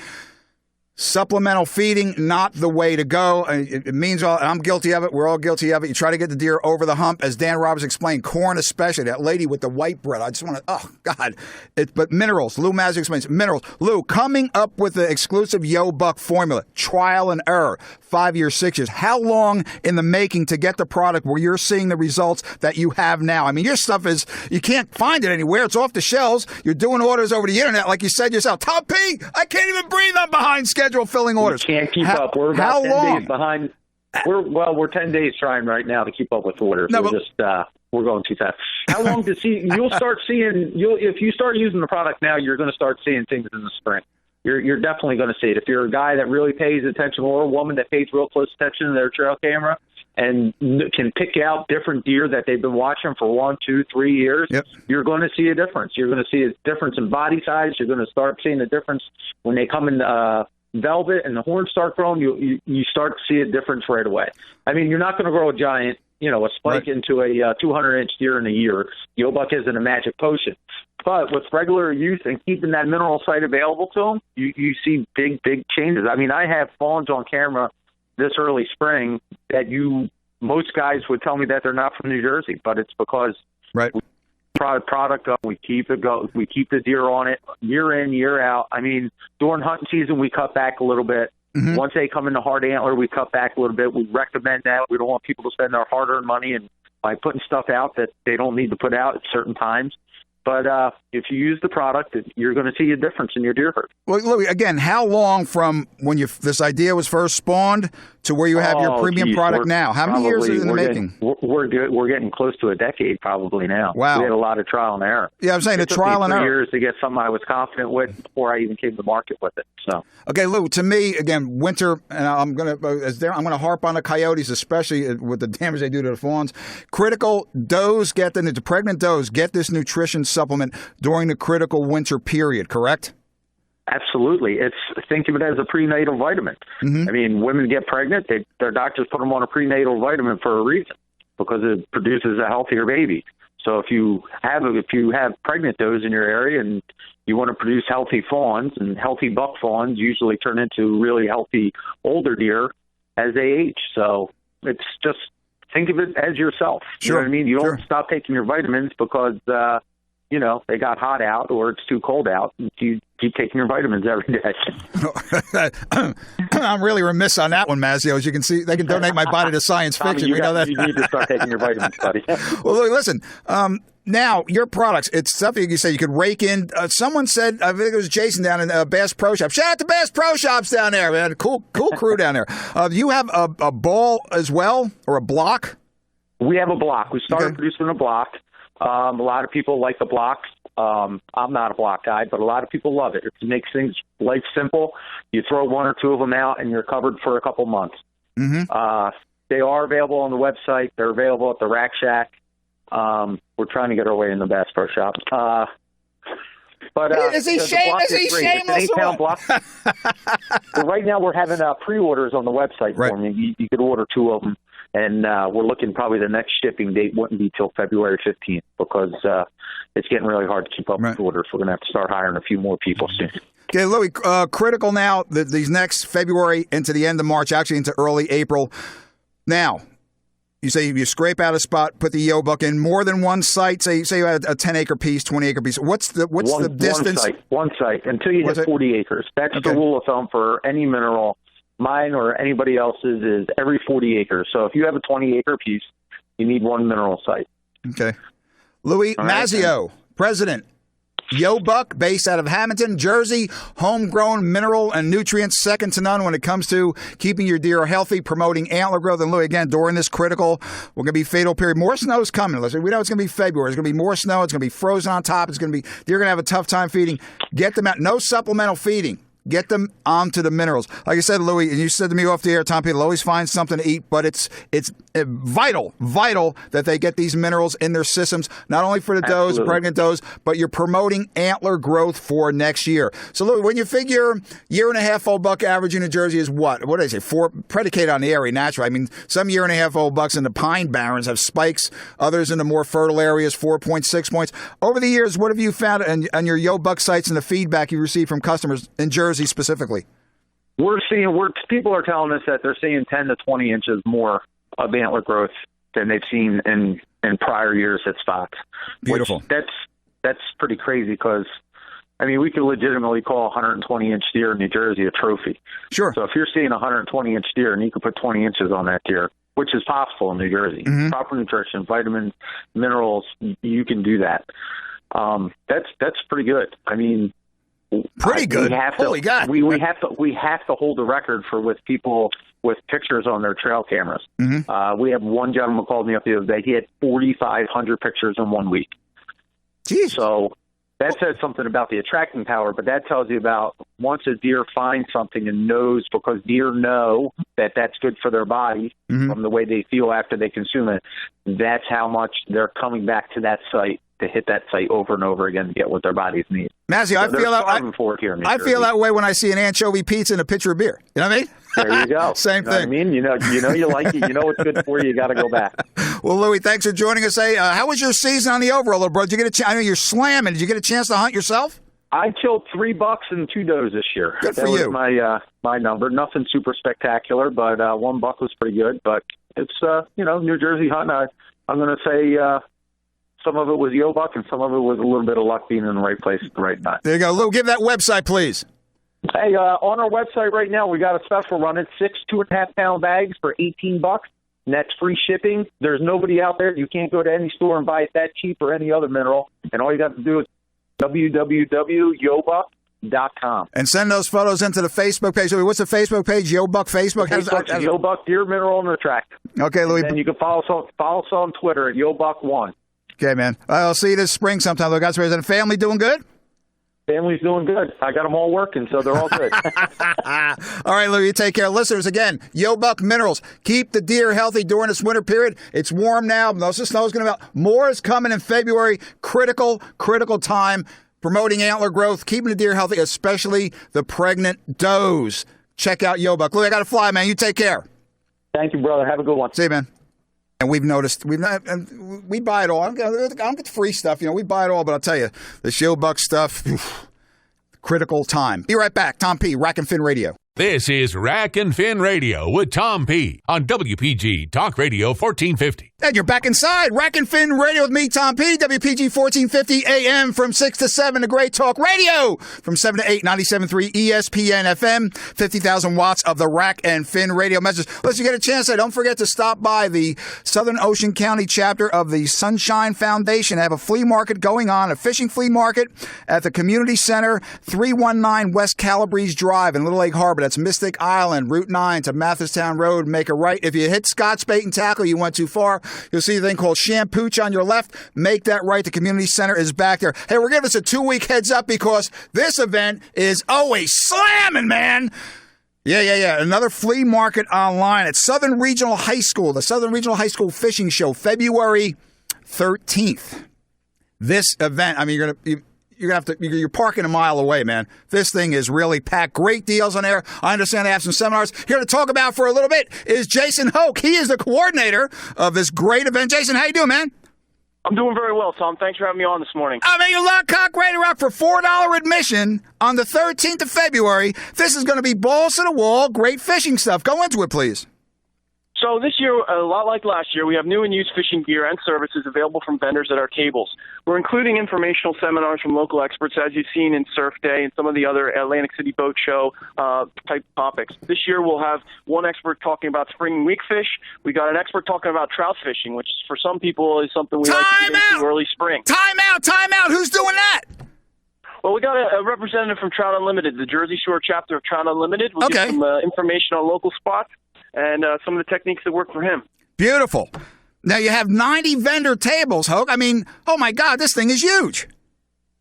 Supplemental feeding, not the way to go. It means I'm guilty of it. We're all guilty of it. You try to get the deer over the hump, as Dan Roberts explained, corn especially, that lady with the white bread. I just want to, oh, God. But minerals, Lou Mazio explains, minerals. Lou, coming up with the exclusive Yo Buck formula, trial and error, 5 years, 6 years. How long in the making to get the product where you're seeing the results that you have now? I mean, your stuff is, you can't find it anywhere. It's off the shelves. You're doing orders over the internet, like you said yourself. Tom P., I can't even breathe. I'm behind schedule. Filling orders. We can't keep up. We're about 10 days behind. We're 10 days trying right now to keep up with orders. No, we're going too fast. How long to see? You'll start seeing. If you start using the product now, you're going to start seeing things in the spring. You're definitely going to see it. If you're a guy that really pays attention, or a woman that pays real close attention to their trail camera and can pick out different deer that they've been watching for 1, 2, 3 years, yep, you're going to see a difference. You're going to see a difference in body size. You're going to start seeing a difference when they come in velvet and the horns start growing. You start to see a difference right away. I mean, you're not going to grow a giant, a spike into a 200-inch deer in a year. Yo Buck isn't a magic potion. But with regular use and keeping that mineral site available to them, you see big, big changes. I mean, I have fawns on camera this early spring that most guys would tell me that they're not from New Jersey, but it's because we product up, we keep the deer on it year in, year out. I mean, during hunting season, we cut back a little bit. Mm-hmm. Once they come into hard antler, we cut back a little bit. We recommend that. We don't want people to spend their hard-earned money and by putting stuff out that they don't need to put out at certain times. But if you use the product, you're going to see a difference in your deer herd. Well, look, again, how long from when this idea was first spawned to where you have your premium product now? How many years is it in the making? We're getting close to a decade probably now. Wow. We had a lot of trial and error. Yeah, I'm saying it the trial and error. It took me 3 years to get something I was confident with before I even came to market with it. So. Okay, Lou, to me, again, winter, and I'm going to harp on the coyotes, especially with the damage they do to the fawns. Critical does the pregnant does get this nutrition supplement during the critical winter period, correct? Absolutely. Think of it as a prenatal vitamin. Mm-hmm. I mean, women get pregnant, their doctors put them on a prenatal vitamin for a reason, because it produces a healthier baby. So if you have pregnant does in your area and you want to produce healthy fawns, and healthy buck fawns usually turn into really healthy older deer as they age. So it's just think of it as yourself. Sure. You know what I mean? You don't stop taking your vitamins because they got hot out or it's too cold out. You keep taking your vitamins every day. I'm really remiss on that one, Mazio. As you can see, they can donate my body to science fiction. We know that. You need to start taking your vitamins, buddy. Well, look, listen. Now, your products, it's something you say you could rake in. Someone said, I think it was Jason down in Bass Pro Shop. Shout out to Bass Pro Shops down there, man. Cool crew down there. You have a ball as well, or a block? We have a block. We started producing a block. A lot of people like the blocks. I'm not a block guy, but a lot of people love it. It makes life simple. You throw 1 or 2 of them out, and you're covered for a couple months. Mm-hmm. They are available on the website. They're available at the Rack Shack. We're trying to get our way in the Bass Pro Shop. But is he shameless? Well, right now we're having pre-orders on the website for me. You could order 2 of them. And we're looking probably the next shipping date wouldn't be till February 15th because it's getting really hard to keep up with orders. We're going to have to start hiring a few more people soon. Okay, Louis, critical now, these next February into the end of March, actually into early April. Now, you say you scrape out a spot, put the Yo Buck in more than one site. Say you had a 10-acre piece, 20-acre piece. What's the distance? One site until you hit 40 acres. That's the rule of thumb for any mineral. Mine or anybody else's is every 40 acres. So if you have a 20-acre piece, you need one mineral site. Okay. Louis Mazio, president. Yo Buck, based out of Hamilton, Jersey, homegrown mineral and nutrients second to none when it comes to keeping your deer healthy, promoting antler growth. And Louis, again, during this critical, we're going to be fatal period. More snow is coming. Listen, we know it's going to be February. It's going to be more snow. It's going to be frozen on top. Deer are going to have a tough time feeding. Get them out. No supplemental feeding. Get them onto the minerals. Like I said, Louis, and you said to me off the air, Tom, people always find something to eat, but it's vital that they get these minerals in their systems, not only for the does, pregnant does, but you're promoting antler growth for next year. So, Louis, when you figure year-and-a-half-old buck average in New Jersey is what? What did I say? 4, predicated on the area, naturally. I mean, some year-and-a-half-old bucks in the Pine Barrens have spikes, others in the more fertile areas, 4.6 points. Over the years, what have you found on your Yo Buck sites and the feedback you received from customers in Jersey specifically? people are telling us that they're seeing 10 to 20 inches more of antler growth than they've seen in prior years at spots. Beautiful. That's pretty crazy because, I mean, we could legitimately call a 120-inch deer in New Jersey a trophy. Sure. So if you're seeing a 120-inch deer and you can put 20 inches on that deer, which is possible in New Jersey, proper nutrition, vitamins, minerals, you can do that. That's pretty good. I mean, pretty good. Holy God. We have to hold the record for with people with pictures on their trail cameras. We have one gentleman called me up the other day. He had 4,500 pictures in 1 week. Jeez. So that says something about the attracting power, but that tells you about once a deer finds something and knows, because deer know that that's good for their body from the way they feel after they consume it, that's how much they're coming back to that site to hit that site over and over again to get what their bodies need. Mazzy, so I feel that way when I see an anchovy pizza and a pitcher of beer. You know what I mean? There you go. Same thing. I mean, you know you like it. You know what's good for you. You got to go back. Well, Louis, thanks for joining us. Hey, how was your season on the overall, little bro? Did you get I know you're slamming. Did you get a chance to hunt yourself? I killed 3 bucks and 2 does this year. Good for that you. Was my number. Nothing super spectacular, but 1 buck was pretty good. But it's New Jersey hunting. I'm going to say some of it was yo buck and some of it was a little bit of luck being in the right place at the right time. There you go, Lou. Give that website, please. Hey, on our website right now, we got a special running 6 2.5-pound bags for $18, and that's free shipping. There's nobody out there. You can't go to any store and buy it that cheap or any other mineral, and all you got to do is www.yobuck.com. And send those photos into the Facebook page. What's the Facebook page? Yo Buck Facebook? Yo Buck Deer Mineral on the track. Okay, Louis. And you can follow us on Twitter at YoBuck1. Okay, man. I'll see you this spring sometime. Look, guys, is the family doing good? Family's doing good. I got them all working, so they're all good. All right, Lou, you take care. Listeners, again, Yo Buck Minerals. Keep the deer healthy during this winter period. It's warm now. Most of the snow's going to melt. More is coming in February. Critical time. Promoting antler growth, keeping the deer healthy, especially the pregnant does. Check out Yo Buck. Lou, I got to fly, man. You take care. Thank you, brother. Have a good one. See you, man. And we buy it all. I don't get free stuff, we buy it all. But I'll tell you, this Yo Buck stuff, critical time. Be right back. Tom P., Rack and Fin Radio. This is Rack and Fin Radio with Tom P. on WPG Talk Radio 1450. And you're back inside Rack and Fin Radio with me, Tom P. WPG 1450 AM from 6 to 7, the Great Talk Radio. From 7 to 8, 97.3 ESPN FM, 50,000 watts of the Rack and Fin Radio message. Listen, you get a chance, don't forget to stop by the Southern Ocean County chapter of the Sunshine Foundation. They have a flea market going on, a fishing flea market at the Community Center, 319 West Calabrese Drive in Little Lake Harbor. That's Mystic Island, Route 9 to Matherstown Road. Make a right. If you hit Scott's Bait and Tackle, you went too far. You'll see a thing called Shampooch on your left. Make that right. The community center is back there. Hey, we're giving us a 2-week heads up because this event is always slamming, man. Yeah. Another flea market online at Southern Regional High School, the Southern Regional High School Fishing Show, February 13th. This event, I mean, you're parking a mile away, man. This thing is really packed. Great deals on there. I understand they have some seminars. Here to talk about for a little bit is Jason Hoke. He is the coordinator of this great event. Jason, how you doing, man? I'm doing very well, Tom. Thanks for having me on this morning. I mean, you lock, cock, ready to rock for $4 admission on the 13th of February. This is going to be balls to the wall, great fishing stuff. Go into it, please. So this year, a lot like last year, we have new and used fishing gear and services available from vendors at our tables. We're including informational seminars from local experts, as you've seen in Surf Day and some of the other Atlantic City Boat Show type topics. This year, we'll have one expert talking about spring weak fish. We got an expert talking about trout fishing, which for some people is something we like to get into early spring. Time out. Who's doing that? Well, we got a representative from Trout Unlimited, the Jersey Shore chapter of Trout Unlimited. We'll get some information on local spots and some of the techniques that work for him. Beautiful. Now, you have 90 vendor tables, Hoke. I mean, oh, my God, this thing is huge.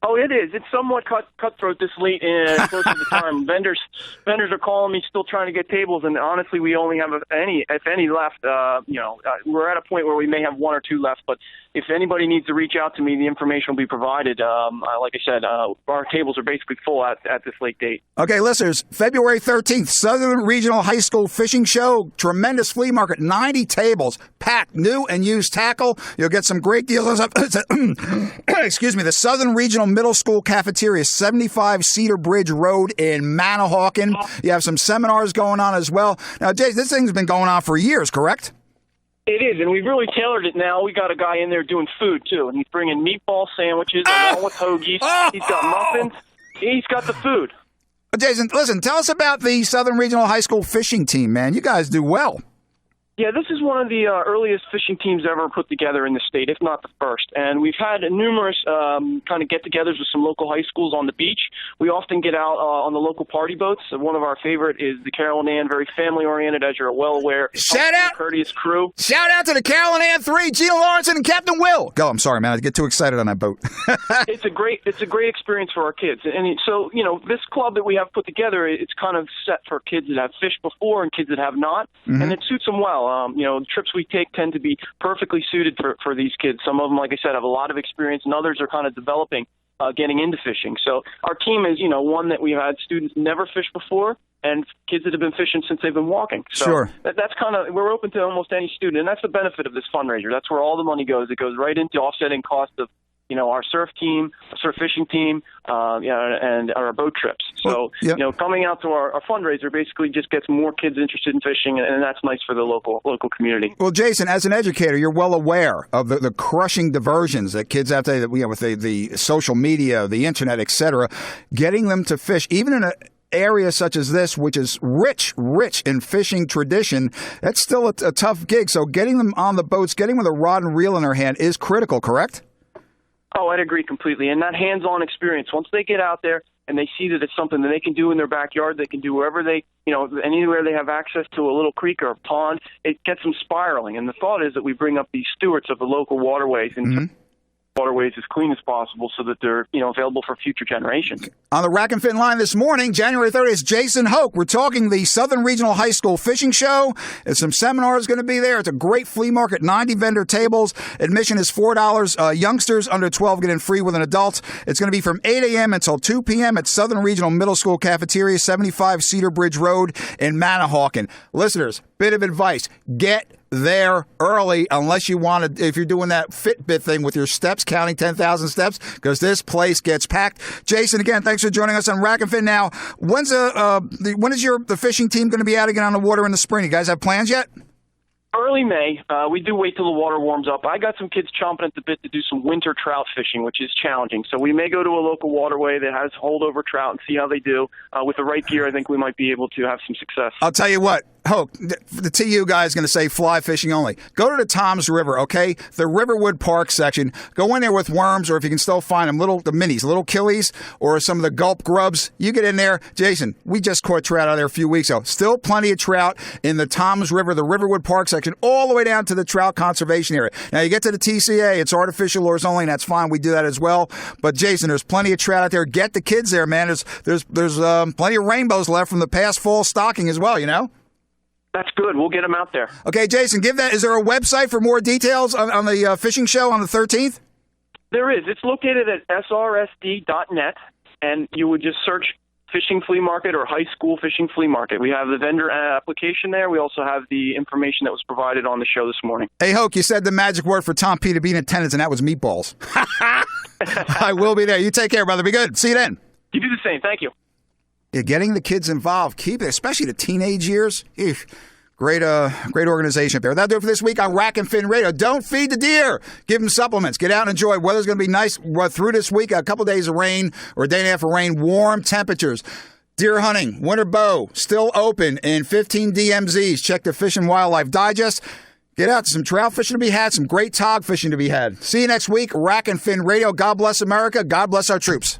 Oh, it is. It's somewhat cutthroat this late close to the time. Vendors are calling me, still trying to get tables, and honestly, we only have if any left. We're at a point where we may have 1 or 2 left, but if anybody needs to reach out to me, the information will be provided. Like I said, our tables are basically full at this late date. Okay, listeners, February 13th, Southern Regional High School Fishing Show, tremendous flea market, 90 tables, packed, new and used tackle. You'll get some great deals. Excuse me, the Southern Regional Middle School Cafeteria, 75 Cedar Bridge Road in Manahawkin. You have some seminars going on as well. Now, Jason, this thing's been going on for years, correct? It is, and we've really tailored it now. We got a guy in there doing food, too, and he's bringing meatball sandwiches along with hoagies. He's got muffins. He's got the food. Jason, listen, tell us about the Southern Regional High School fishing team, man. You guys do well. Yeah, this is one of the earliest fishing teams ever put together in the state, if not the first. And we've had numerous kind of get-togethers with some local high schools on the beach. We often get out on the local party boats. One of our favorite is the Carol and Ann, very family-oriented, as you're well aware. Shout out! Courteous crew. Shout out to the Carol and Ann 3, Gina Lawrence and Captain Will. Go, I'm sorry, man. I get too excited on that boat. It's a great experience for our kids. And so, this club that we have put together, it's kind of set for kids that have fished before and kids that have not. Mm-hmm. And it suits them well. The trips we take tend to be perfectly suited for these kids. Some of them, like I said, have a lot of experience, and others are kind of developing, getting into fishing. So our team is, one that we've had students never fished before and kids that have been fishing since they've been walking. So sure. That's kind of, we're open to almost any student, and that's the benefit of this fundraiser. That's where all the money goes. It goes right into offsetting cost of our surf team, surf fishing team, and our boat trips. So, coming out to our fundraiser basically just gets more kids interested in fishing, and that's nice for the local community. Well, Jason, as an educator, you're well aware of the crushing diversions that kids have today, with the social media, the internet, etc. Getting them to fish, even in an area such as this, which is rich in fishing tradition, that's still a tough gig. So getting them on the boats, getting with a rod and reel in their hand is critical, correct? Oh, I'd agree completely. And that hands-on experience, once they get out there and they see that it's something that they can do in their backyard, they can do wherever anywhere they have access to a little creek or a pond, it gets them spiraling. And the thought is that we bring up these stewards of the local waterways and waterways as clean as possible so that they're available for future generations. On the Rack and Fin line this morning, January 30th, is Jason Hoke. We're talking the Southern Regional High School Fishing Show. There's some seminars going to be there. It's a great flea market, 90 vendor tables. Admission is $4. Youngsters under 12 get in free with an adult. It's going to be from 8 a.m. until 2 p.m. at Southern Regional Middle School Cafeteria, 75 Cedar Bridge Road in Manahawkin. Listeners, bit of advice. Get there early unless you want to, if you're doing that Fitbit thing with your steps, counting 10,000 steps, because this place gets packed. Jason, again, thanks for joining us on Rack and Fin. Now, when is the fishing team going to be out again on the water in the spring? You guys have plans yet? Early May. We do wait till the water warms up. I got some kids chomping at the bit to do some winter trout fishing, which is challenging. So we may go to a local waterway that has holdover trout and see how they do. With the right gear, I think we might be able to have some success. I'll tell you what. Hoke, the TU guy is going to say fly fishing only. Go to the Toms River, okay? The Riverwood Park section. Go in there with worms, or if you can still find them, the minis, little killies, or some of the gulp grubs. You get in there. Jason, we just caught trout out there a few weeks ago. Still plenty of trout in the Toms River, the Riverwood Park section, all the way down to the trout conservation area. Now, you get to the TCA, it's artificial lures only, and that's fine. We do that as well. But, Jason, there's plenty of trout out there. Get the kids there, man. There's plenty of rainbows left from the past fall stocking as well, That's good. We'll get them out there. Okay, Jason, is there a website for more details on the fishing show on the 13th? There is. It's located at srsd.net, and you would just search Fishing Flea Market or High School Fishing Flea Market. We have the vendor application there. We also have the information that was provided on the show this morning. Hey, Hoke, you said the magic word for Tom P to be in attendance, and that was meatballs. I will be there. You take care, brother. Be good. See you then. You do the same. Thank you. Yeah, getting the kids involved, especially the teenage years. Great organization up there. That'll do it for this week on Rack and Fin Radio. Don't feed the deer. Give them supplements. Get out and enjoy. Weather's going to be nice through this week. A couple days of rain or a day and a half of rain. Warm temperatures. Deer hunting, winter bow, still open in 15 DMZs. Check the Fish and Wildlife Digest. Get out. Some trout fishing to be had. Some great tog fishing to be had. See you next week. Rack and Fin Radio. God bless America. God bless our troops.